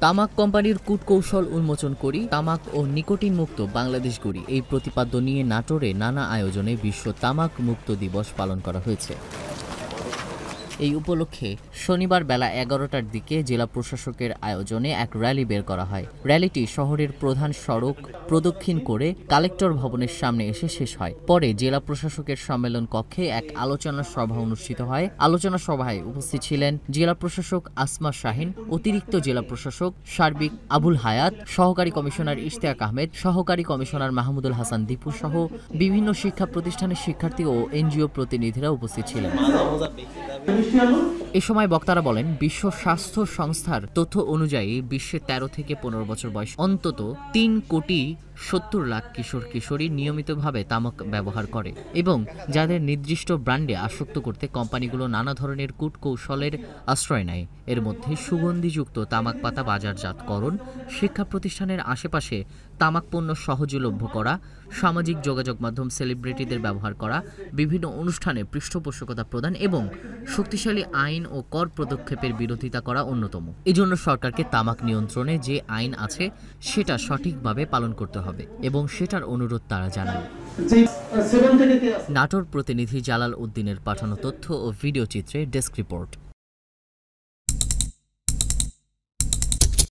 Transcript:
তামাক কোম্পানির কূটকৌশল উন্মোচন করি, তামাক ও নিকোটিন মুক্ত বাংলাদেশ গড়ি, এই প্রতিপাদ্য নিয়ে নাটোরে নানা আয়োজনে বিশ্ব তামাক মুক্ত দিবস পালন করা হয়েছে। এই উপলক্ষে শনিবার বেলা 11টার দিকে জেলা প্রশাসকের আয়োজনে এক র্যালি বের করা হয়। র্যালিটি শহরের প্রধান সড়ক প্রদক্ষিণ করে কালেক্টর ভবনের সামনে এসে শেষ হয়। পরে জেলা প্রশাসকের সম্মেলন কক্ষে এক আলোচনা সভা অনুষ্ঠিত হয়। আলোচনা সভায় উপস্থিত ছিলেন জেলা প্রশাসক আসমা শাহিন, অতিরিক্ত জেলা প্রশাসক সার্বিক আবুল হায়াত, সহকারী কমিশনার ইশতিয়াক আহমেদ, সহকারী কমিশনার মাহমুদুল হাসান দীপু সহ বিভিন্ন শিক্ষা প্রতিষ্ঠানের শিক্ষার্থী ও এনজিও প্রতিনিধিরা উপস্থিত ছিলেন। এ সময় বক্তারা বলেন, বিশ্ব স্বাস্থ্য সংস্থার তথ্য অনুযায়ী বিশ্বে 13 থেকে 15 বছর বয়স অন্তত 3,70,00,000 কিশোর কিশোরী নিয়মিতভাবে তামাক ব্যবহার করে এবং যাদের নির্দিষ্ট ব্র্যান্ডে আসক্ত করতে কোম্পানিগুলো নানা ধরনের কূটকৌশলের আশ্রয় নেয়। এর মধ্যে সুগন্ধিযুক্ত তামাক পাতা বাজারজাতকরণ, শিক্ষা প্রতিষ্ঠানের আশেপাশে তামাক পণ্য সহজলভ্য করা, সামাজিক যোগাযোগ মাধ্যম সেলিব্রিটিদের ব্যবহার করা, বিভিন্ন অনুষ্ঠানে পৃষ্ঠপোষকতা প্রদান এবং শক্তিশালী আইন ও কর পদক্ষেপের বিরোধিতা করা অন্যতম। এজন্য সরকারকে তামাক নিয়ন্ত্রণে যে আইন আছে সেটা সঠিকভাবে পালন করতে হবে এবং সেটার অনুরোধ তারা জানান। নাটোর প্রতিনিধি জালাল উদ্দিনের পাঠানো তথ্য ও ভিডিও চিত্রে ডেস্ক রিপোর্ট।